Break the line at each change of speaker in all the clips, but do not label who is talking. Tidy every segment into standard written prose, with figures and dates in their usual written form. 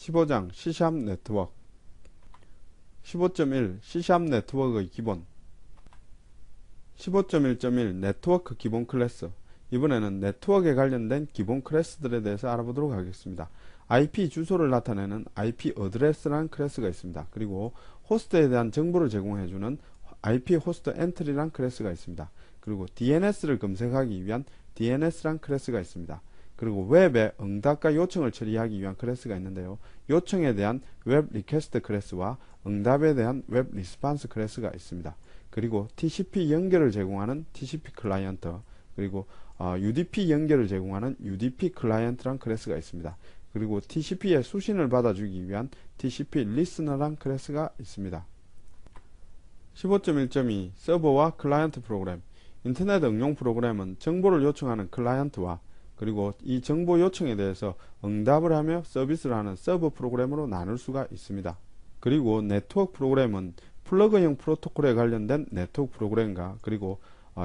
15장 C# 네트워크 15.1 C# 네트워크의 기본 15.1.1 네트워크 기본 클래스 이번에는 네트워크에 관련된 기본 클래스들에 대해서 알아보도록 하겠습니다. IP 주소를 나타내는 IP 어드레스라는 클래스가 있습니다. 그리고 호스트에 대한 정보를 제공해주는 IP 호스트 엔트리라는 클래스가 있습니다. 그리고 DNS를 검색하기 위한 DNS라는 클래스가 있습니다. 그리고 웹의 응답과 요청을 처리하기 위한 클래스가 있는데요. 요청에 대한 웹 리퀘스트 클래스와 응답에 대한 웹 리스판스 클래스가 있습니다. 그리고 TCP 연결을 제공하는 TCP 클라이언트, 그리고 UDP 연결을 제공하는 UDP 클라이언트란 클래스가 있습니다. 그리고 TCP의 수신을 받아주기 위한 TCP 리스너란 클래스가 있습니다. 15.1.2 서버와 클라이언트 프로그램 인터넷 응용 프로그램은 정보를 요청하는 클라이언트와 그리고 이 정보 요청에 대해서 응답을 하며 서비스를 하는 서버 프로그램으로 나눌 수가 있습니다. 그리고 네트워크 프로그램은 플러그형 프로토콜에 관련된 네트워크 프로그램과 그리고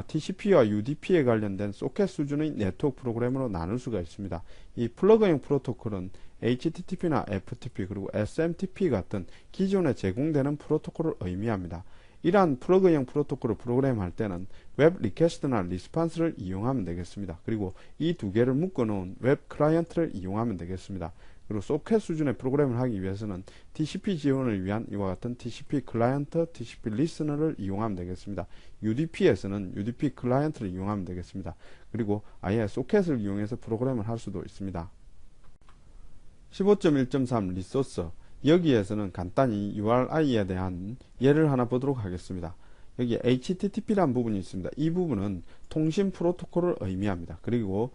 TCP와 UDP에 관련된 소켓 수준의 네트워크 프로그램으로 나눌 수가 있습니다. 이 플러그형 프로토콜은 HTTP나 FTP 그리고 SMTP 같은 기존에 제공되는 프로토콜을 의미합니다. 이러한 플러그형 프로토콜을 프로그램할 때는 웹 리퀘스트나 리스판스를 이용하면 되겠습니다. 그리고 이 두 개를 묶어 놓은 웹 클라이언트를 이용하면 되겠습니다. 그리고 소켓 수준의 프로그램을 하기 위해서는 TCP 지원을 위한 이와 같은 TCP 클라이언트, TCP 리스너를 이용하면 되겠습니다. UDP에서는 UDP 클라이언트를 이용하면 되겠습니다. 그리고 아예 소켓을 이용해서 프로그램을 할 수도 있습니다. 15.1.3 리소스 여기에서는 간단히 URI에 대한 예를 하나 보도록 하겠습니다. 여기 HTTP라는 부분이 있습니다. 이 부분은 통신 프로토콜을 의미합니다. 그리고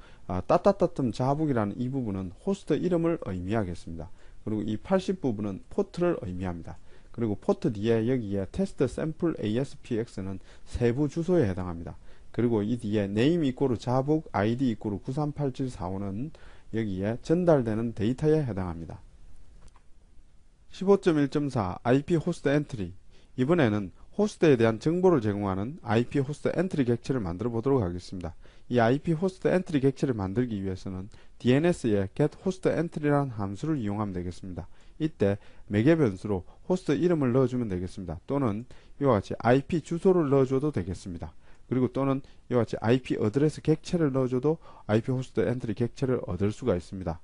자북이라는 이 부분은 호스트 이름을 의미하겠습니다. 그리고 이 80 부분은 포트를 의미합니다. 그리고 포트 뒤에 여기에 테스트 샘플 ASPX는 세부 주소에 해당합니다. 그리고 이 뒤에 name 이꼬르 자북 id 이꼬르 938745는 여기에 전달되는 데이터에 해당합니다. 15.1.4 IP 호스트 엔트리 이번에는 호스트에 대한 정보를 제공하는 IP 호스트 엔트리 객체를 만들어 보도록 하겠습니다. 이 IP 호스트 엔트리 객체를 만들기 위해서는 DNS에 get host entry라는 함수를 이용하면 되겠습니다. 이때 매개 변수로 호스트 이름을 넣어주면 되겠습니다. 또는 이와 같이 IP 주소를 넣어줘도 되겠습니다. 그리고 또는 이와 같이 IP 어드레스 객체를 넣어줘도 IP 호스트 엔트리 객체를 얻을 수가 있습니다.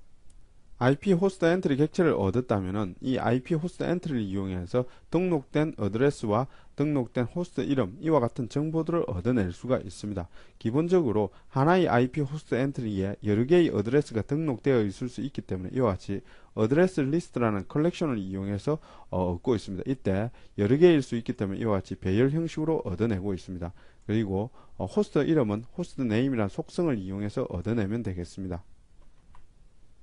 IP 호스트 엔트리 객체를 얻었다면 이 IP 호스트 엔트리를 이용해서 등록된 어드레스와 등록된 호스트 이름 이와 같은 정보들을 얻어낼 수가 있습니다. 기본적으로 하나의 IP 호스트 엔트리에 여러 개의 어드레스가 등록되어 있을 수 있기 때문에 이와 같이 어드레스 리스트라는 컬렉션을 이용해서 얻고 있습니다. 이때 여러 개일 수 있기 때문에 이와 같이 배열 형식으로 얻어내고 있습니다. 그리고 호스트 이름은 호스트 네임이라는 속성을 이용해서 얻어내면 되겠습니다.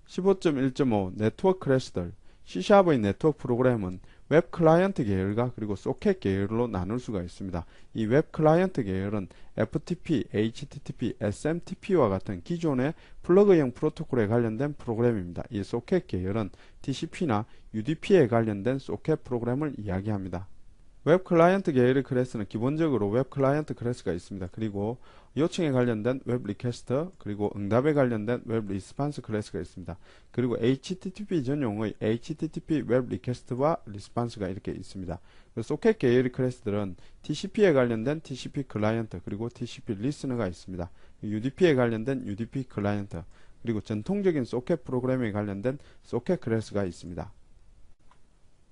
15.1.5 네트워크 클래스들 C샵의 네트워크 프로그램은 웹 클라이언트 계열과 그리고 소켓 계열로 나눌 수가 있습니다. 이 웹 클라이언트 계열은 FTP, HTTP, SMTP와 같은 기존의 플러그형 프로토콜에 관련된 프로그램입니다. 이 소켓 계열은 TCP나 UDP에 관련된 소켓 프로그램을 이야기합니다. 웹 클라이언트 계열의 클래스는 기본적으로 웹 클라이언트 클래스가 있습니다. 그리고 요청에 관련된 웹 리퀘스트 그리고 응답에 관련된 웹 리스판스 클래스가 있습니다. 그리고 HTTP 전용의 HTTP 웹 리퀘스트와 리스판스가 이렇게 있습니다. 소켓 계열의 클래스들은 TCP에 관련된 TCP 클라이언트 그리고 TCP 리스너가 있습니다. UDP에 관련된 UDP 클라이언트 그리고 전통적인 소켓 프로그램에 관련된 소켓 클래스가 있습니다.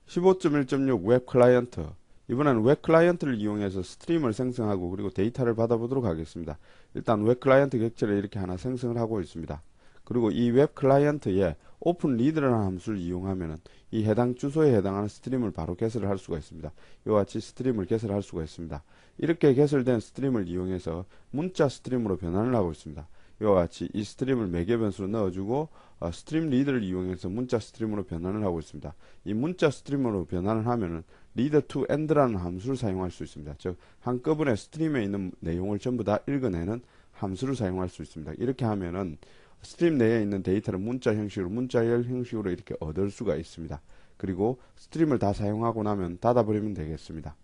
15.1.6 웹 클라이언트 이번에는 웹 클라이언트를 이용해서 스트림을 생성하고 그리고 데이터를 받아보도록 하겠습니다. 일단 웹 클라이언트 객체를 이렇게 하나 생성을 하고 있습니다. 그리고 이 웹 클라이언트에 오픈 리드라는 함수를 이용하면 이 해당 주소에 해당하는 스트림을 바로 개설을 할 수가 있습니다. 이와 같이 스트림을 개설할 수가 있습니다. 이렇게 개설된 스트림을 이용해서 문자 스트림으로 변환을 하고 있습니다. 이와 같이 이 스트림을 매개 변수로 넣어주고 스트림 리드를 이용해서 문자 스트림으로 변환을 하고 있습니다. 이 문자 스트림으로 변환을 하면은 read to end라는 함수를 사용할 수 있습니다. 즉 한꺼번에 스트림에 있는 내용을 전부 다 읽어내는 함수를 사용할 수 있습니다. 이렇게 하면은 스트림 내에 있는 데이터를 문자 형식으로 문자열 형식으로 이렇게 얻을 수가 있습니다. 그리고 스트림을 다 사용하고 나면 닫아버리면 되겠습니다.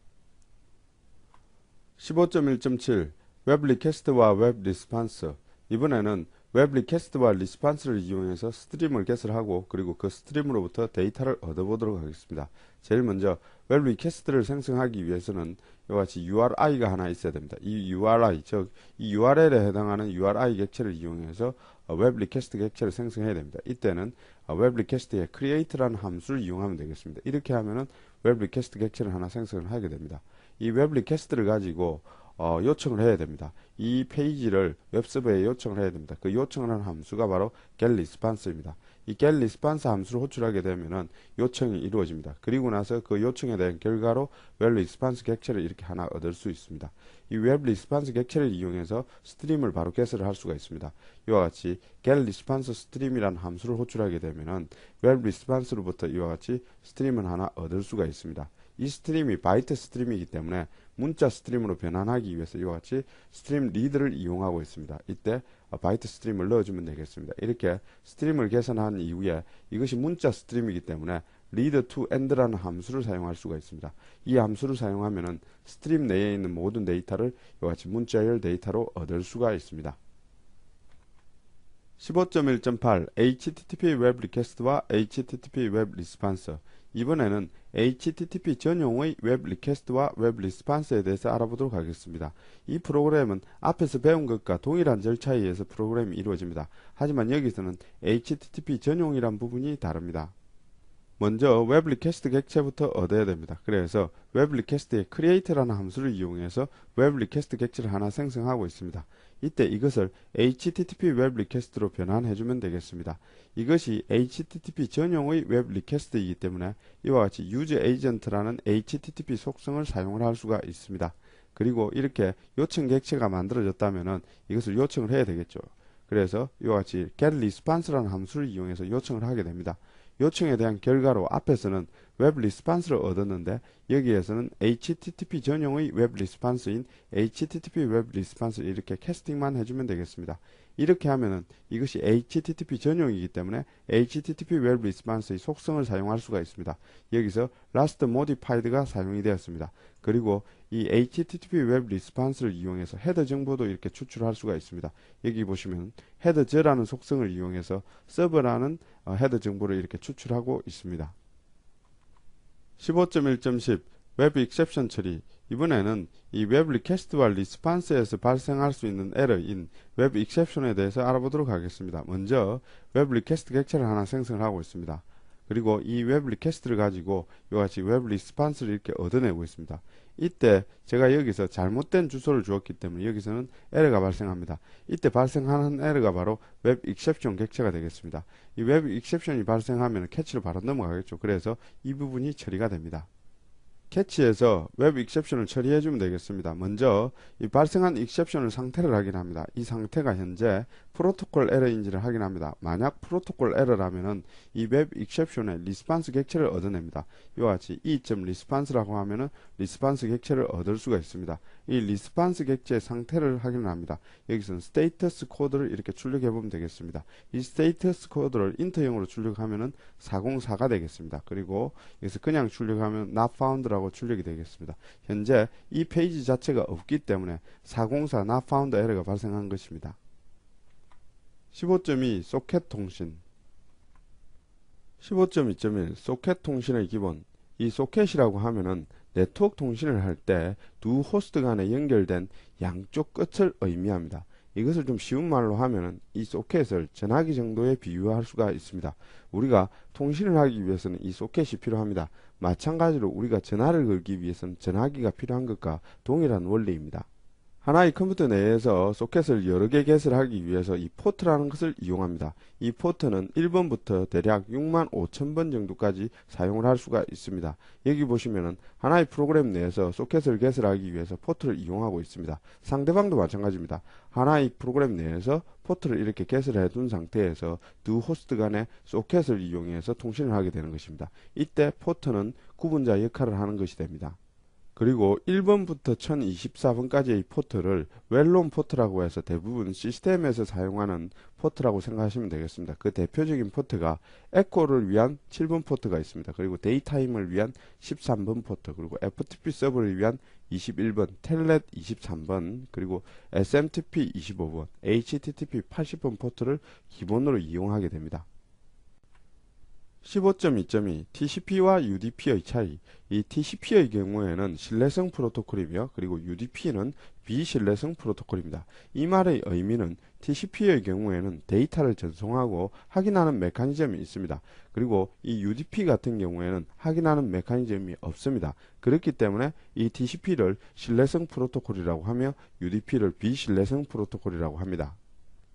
15.1.7 웹 리퀘스트와 웹 리스판스 이번에는 웹 리퀘스트와 리스판스를 이용해서 스트림을 개설하고 그리고 그 스트림으로부터 데이터를 얻어보도록 하겠습니다. 제일 먼저 웹 리퀘스트를 생성하기 위해서는 이와 같이 URI가 하나 있어야 됩니다. 이 URI, 즉 이 URL에 해당하는 URI 객체를 이용해서 웹 리퀘스트 객체를 생성해야 됩니다. 이때는 웹 리퀘스트에 create라는 함수를 이용하면 되겠습니다. 이렇게 하면은 웹 리퀘스트 객체를 하나 생성을 하게 됩니다. 이 웹 리퀘스트를 가지고 요청을 해야 됩니다. 이 페이지를 웹서버에 요청을 해야 됩니다. 그 요청을 하는 함수가 바로 getResponse입니다. 이 getResponse 함수를 호출하게 되면은 요청이 이루어집니다. 그리고 나서 그 요청에 대한 결과로 웹리스판스 객체를 이렇게 하나 얻을 수 있습니다. 이 웹리스판스 객체를 이용해서 스트림을 바로 개설을 할 수가 있습니다. 이와 같이 getResponse stream이라는 함수를 호출하게 되면은 웹리스판스로부터 이와 같이 스트림을 하나 얻을 수가 있습니다. 이 스트림이 바이트 스트림이기 때문에 문자 스트림으로 변환하기 위해서 이와 같이 스트림 리드를 이용하고 있습니다. 이때 바이트 스트림을 넣어주면 되겠습니다. 이렇게 스트림을 개선한 이후에 이것이 문자 스트림이기 때문에 read to end라는 함수를 사용할 수가 있습니다. 이 함수를 사용하면은 스트림 내에 있는 모든 데이터를 이와 같이 문자열 데이터로 얻을 수가 있습니다. 15.1.8 HTTP 웹 리퀘스트와 HTTP 웹 리스판스. 이번에는 HTTP 전용의 웹 리퀘스트와 웹 리스판스에 대해서 알아보도록 하겠습니다. 이 프로그램은 앞에서 배운 것과 동일한 절차에 의해서 프로그램이 이루어집니다. 하지만 여기서는 HTTP 전용이란 부분이 다릅니다. 먼저 웹 리퀘스트 객체부터 얻어야 됩니다. 그래서 웹 리퀘스트에 create라는 함수를 이용해서 웹 리퀘스트 객체를 하나 생성하고 있습니다. 이때 이것을 HTTP 웹 리퀘스트로 변환해주면 되겠습니다. 이것이 HTTP 전용의 웹 리퀘스트이기 때문에 이와 같이 use agent라는 HTTP 속성을 사용을 할 수가 있습니다. 그리고 이렇게 요청 객체가 만들어졌다면은 이것을 요청을 해야 되겠죠. 그래서 이와 같이 getResponse라는 함수를 이용해서 요청을 하게 됩니다. 요청에 대한 결과로 앞에서는 웹 리스판스를 얻었는데 여기에서는 HTTP 전용의 웹 리스판스인 HTTP 웹 리스판스 이렇게 캐스팅만 해주면 되겠습니다. 이렇게 하면은 이것이 HTTP 전용이기 때문에 HTTP 웹 리스판스의 속성을 사용할 수가 있습니다. 여기서 last modified가 사용이 되었습니다. 그리고 이 HTTP 웹 리스판스를 이용해서 헤더 정보도 이렇게 추출할 수가 있습니다. 여기 보시면 헤더저라는 속성을 이용해서 서버라는 헤더 정보를 이렇게 추출하고 있습니다. 15.1.10 웹 익셉션 처리. 이번에는 이 웹 리퀘스트와 리스판스에서 발생할 수 있는 에러인 웹 익셉션에 대해서 알아보도록 하겠습니다. 먼저 웹 리퀘스트 객체를 하나 생성을 하고 있습니다. 그리고 이 웹 리퀘스트를 가지고 이와 같이 웹 리스판스를 이렇게 얻어내고 있습니다. 이때 제가 여기서 잘못된 주소를 주었기 때문에 여기서는 에러가 발생합니다. 이때 발생하는 에러가 바로 웹 익셉션 객체가 되겠습니다. 이 웹 익셉션이 발생하면 캐치로 바로 넘어가겠죠. 그래서 이 부분이 처리가 됩니다. 캐치에서 웹 익셉션을 처리해 주면 되겠습니다. 먼저 이 발생한 익셉션을 상태를 확인합니다. 이 상태가 현재 프로토콜 에러인지를 확인합니다. 만약 프로토콜 에러라면은 이 웹 익셉션의 리스판스 객체를 얻어냅니다. 이와 같이 e.response라고 하면은 리스판스 객체를 얻을 수가 있습니다. 이 리스판스 객체의 상태를 확인을 합니다. 여기서는 스테이터스 코드를 이렇게 출력해 보면 되겠습니다. 이 스테이터스 코드를 인터형으로 출력하면은 404가 되겠습니다. 그리고 여기서 그냥 출력하면 not found라고 출력이 되겠습니다. 현재 이 페이지 자체가 없기 때문에 404 not found 에러가 발생한 것입니다. 15.2 소켓 통신. 15.2.1 소켓 통신의 기본. 이 소켓이라고 하면은 네트워크 통신을 할 때 두 호스트 간에 연결된 양쪽 끝을 의미합니다. 이것을 좀 쉬운 말로 하면은 이 소켓을 전화기 정도에 비유할 수가 있습니다. 우리가 통신을 하기 위해서는 이 소켓이 필요합니다. 마찬가지로 우리가 전화를 걸기 위해서는 전화기가 필요한 것과 동일한 원리입니다. 하나의 컴퓨터 내에서 소켓을 여러 개 개설하기 위해서 이 포트라는 것을 이용합니다. 이 포트는 1번부터 대략 65,000번 정도까지 사용을 할 수가 있습니다. 여기 보시면은 하나의 프로그램 내에서 소켓을 개설하기 위해서 포트를 이용하고 있습니다. 상대방도 마찬가지입니다. 하나의 프로그램 내에서 포트를 이렇게 개설해 둔 상태에서 두 호스트 간의 소켓을 이용해서 통신을 하게 되는 것입니다. 이때 포트는 구분자 역할을 하는 것이 됩니다. 그리고 1번부터 1024번까지의 포트를 웰론 포트라고 해서 대부분 시스템에서 사용하는 포트라고 생각하시면 되겠습니다. 그 대표적인 포트가 에코를 위한 7번 포트가 있습니다. 그리고 데이타임을 위한 13번 포트, 그리고 FTP 서버를 위한 21번, 텔넷 23번, 그리고 SMTP 25번, HTTP 80번 포트를 기본으로 이용하게 됩니다. 15.2.2 TCP와 UDP의 차이. 이 TCP의 경우에는 신뢰성 프로토콜이며, 그리고 UDP는 비신뢰성 프로토콜입니다. 이 말의 의미는 TCP의 경우에는 데이터를 전송하고 확인하는 메커니즘이 있습니다. 그리고 이 UDP 같은 경우에는 확인하는 메커니즘이 없습니다. 그렇기 때문에 이 TCP를 신뢰성 프로토콜이라고 하며 UDP를 비신뢰성 프로토콜이라고 합니다.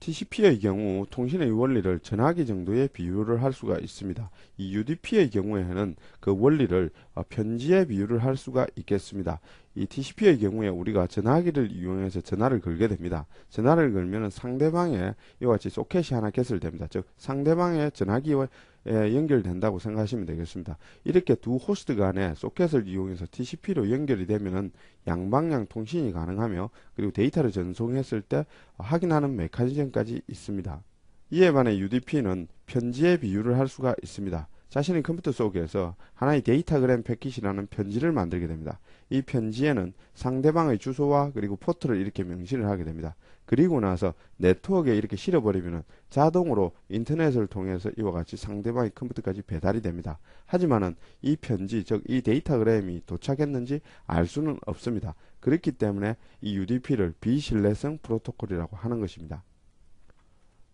TCP의 경우 통신의 원리를 전화기 정도에 비유를 할 수가 있습니다. 이 UDP의 경우에는 그 원리를 편지에 비유를 할 수가 있겠습니다. 이 TCP의 경우에 우리가 전화기를 이용해서 전화를 걸게 됩니다. 전화를 걸면 상대방의 이와 같이 소켓이 하나 개설됩니다. 즉 상대방의 전화기와 연결된다고 생각하시면 되겠습니다. 이렇게 두 호스트 간에 소켓을 이용해서 TCP로 연결이 되면은 양방향 통신이 가능하며, 그리고 데이터를 전송했을 때 확인하는 메커니즘까지 있습니다. 이에 반해 UDP는 편지에 비유를 할 수가 있습니다. 자신의 컴퓨터 속에서 하나의 데이터그램 패킷이라는 편지를 만들게 됩니다. 이 편지에는 상대방의 주소와 그리고 포트를 이렇게 명시를 하게 됩니다. 그리고 나서 네트워크에 이렇게 실어버리면 자동으로 인터넷을 통해서 이와 같이 상대방의 컴퓨터까지 배달이 됩니다. 하지만은 이 편지, 즉 이 데이터그램이 도착했는지 알 수는 없습니다. 그렇기 때문에 이 UDP를 비신뢰성 프로토콜이라고 하는 것입니다.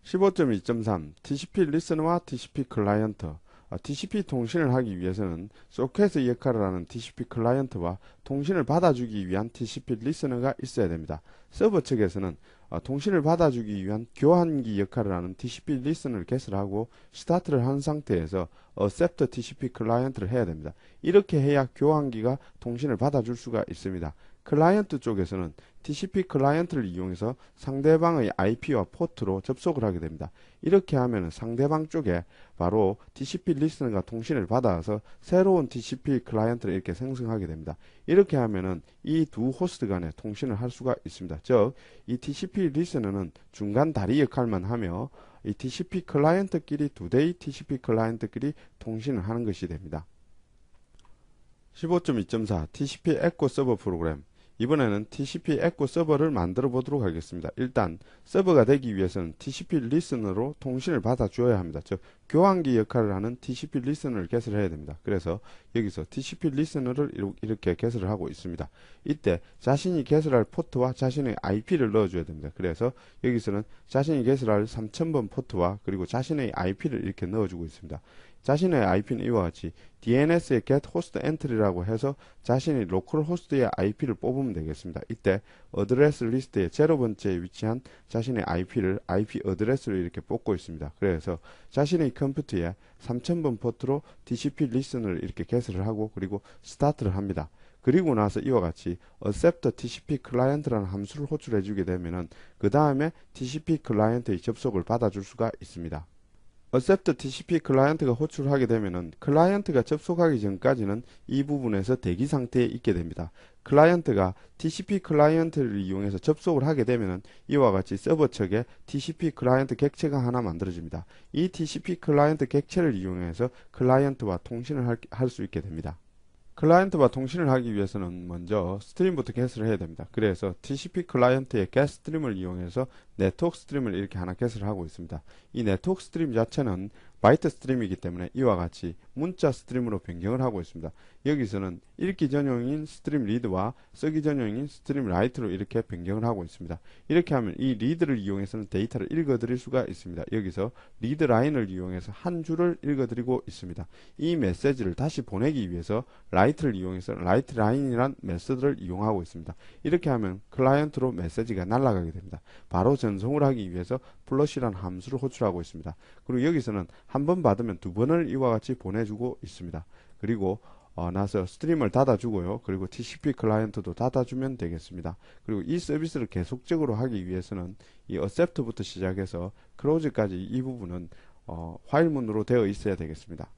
15.2.3 TCP 리스너와 TCP 클라이언트. TCP 통신을 하기 위해서는 소켓의 역할을 하는 TCP 클라이언트와 통신을 받아주기 위한 TCP 리스너가 있어야 됩니다. 서버 측에서는 통신을 받아주기 위한 교환기 역할을 하는 TCP 리스너를 개설하고 스타트를 한 상태에서 accept TCP 클라이언트를 해야 됩니다. 이렇게 해야 교환기가 통신을 받아줄 수가 있습니다. 클라이언트 쪽에서는 TCP 클라이언트를 이용해서 상대방의 IP와 포트로 접속을 하게 됩니다. 이렇게 하면 상대방 쪽에 바로 TCP 리스너가 통신을 받아서 새로운 TCP 클라이언트를 이렇게 생성하게 됩니다. 이렇게 하면은 이 두 호스트 간에 통신을 할 수가 있습니다. 즉, 이 TCP 리스너는 중간 다리 역할만 하며 이 TCP 클라이언트끼리 두 대의 TCP 클라이언트끼리 통신을 하는 것이 됩니다. 15.2.4 TCP 에코 서버 프로그램. 이번에는 TCP 에코 서버를 만들어 보도록 하겠습니다. 일단 서버가 되기 위해서는 TCP 리스너로 통신을 받아 주어야 합니다. 즉 교환기 역할을 하는 TCP 리스너를 개설해야 됩니다. 그래서 여기서 TCP 리스너를 이렇게 개설을 하고 있습니다. 이때 자신이 개설할 포트와 자신의 IP를 넣어줘야 됩니다. 그래서 여기서는 자신이 개설할 3000번 포트와 그리고 자신의 IP를 이렇게 넣어주고 있습니다. 자신의 IP는 이와 같이 DNS의 get host entry라고 해서 자신의 로컬 호스트의 IP를 뽑으면 되겠습니다. 이때 어드레스 리스트의 0번째에 위치한 자신의 IP를 IP 어드레스로 이렇게 뽑고 있습니다. 그래서 자신의 컴퓨터에 3000번 포트로 TCP 리스너를 이렇게 개설을 하고 그리고 스타트를 합니다. 그리고 나서 이와 같이 accept TCP 클라이언트라는 함수를 호출해 주게 되면은 그 다음에 TCP 클라이언트의 접속을 받아줄 수가 있습니다. accept TCP 클라이언트가 호출하게 되면은 클라이언트가 접속하기 전까지는 이 부분에서 대기 상태에 있게 됩니다. 클라이언트가 TCP 클라이언트를 이용해서 접속을 하게 되면은 이와 같이 서버 측에 TCP 클라이언트 객체가 하나 만들어집니다. 이 TCP 클라이언트 객체를 이용해서 클라이언트와 통신을 할 수 있게 됩니다. 클라이언트와 통신을 하기 위해서는 먼저 스트림부터 개설을 해야 됩니다. 그래서 TCP 클라이언트의 get 스트림을 이용해서 네트워크 스트림을 이렇게 하나 개설을 하고 있습니다. 이 네트워크 스트림 자체는 바이트 스트림이기 때문에 이와 같이 문자 스트림으로 변경을 하고 있습니다. 여기서는 읽기 전용인 스트림 리드와 쓰기 전용인 스트림 라이트로 이렇게 변경을 하고 있습니다. 이렇게 하면 이 리드를 이용해서는 데이터를 읽어드릴 수가 있습니다. 여기서 리드 라인을 이용해서 한 줄을 읽어드리고 있습니다. 이 메시지를 다시 보내기 위해서 라이트를 이용해서 라이트 라인이란 메서드를 이용하고 있습니다. 이렇게 하면 클라이언트로 메시지가 날아가게 됩니다. 바로 전송을 하기 위해서 플러시라는 함수를 호출하고 있습니다. 그리고 여기서는 한 번 받으면 두 번을 이와 같이 보내주고 있습니다. 그리고 나서 스트림을 닫아주고요. 그리고 TCP 클라이언트도 닫아주면 되겠습니다. 그리고 이 서비스를 계속적으로 하기 위해서는 이 accept부터 시작해서 close까지 이 부분은 화일문으로 되어 있어야 되겠습니다.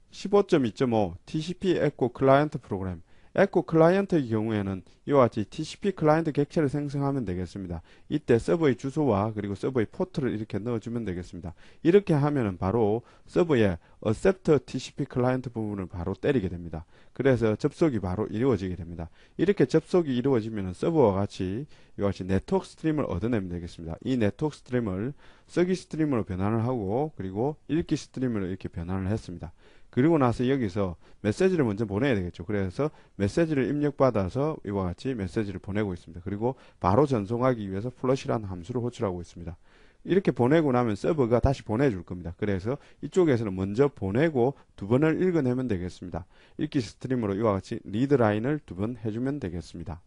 15.2.5 TCP 에코 클라이언트 프로그램. 에코 클라이언트의 경우에는 이와 같이 TCP 클라이언트 객체를 생성하면 되겠습니다. 이때 서버의 주소와 그리고 서버의 포트를 이렇게 넣어주면 되겠습니다. 이렇게 하면은 바로 서버에 accept TCP 클라이언트 부분을 바로 때리게 됩니다. 그래서 접속이 바로 이루어지게 됩니다. 이렇게 접속이 이루어지면 서버와 같이 이와 같이 네트워크 스트림을 얻어내면 되겠습니다. 이 네트워크 스트림을 쓰기 스트림으로 변환을 하고 그리고 읽기 스트림으로 이렇게 변환을 했습니다. 그리고 나서 여기서 메시지를 먼저 보내야 되겠죠. 그래서 메시지를 입력받아서 이와 같이 메시지를 보내고 있습니다. 그리고 바로 전송하기 위해서 플러시라는 함수를 호출하고 있습니다. 이렇게 보내고 나면 서버가 다시 보내줄 겁니다. 그래서 이쪽에서는 먼저 보내고 두 번을 읽어내면 되겠습니다. 읽기 스트림으로 이와 같이 리드 라인을 두 번 해주면 되겠습니다.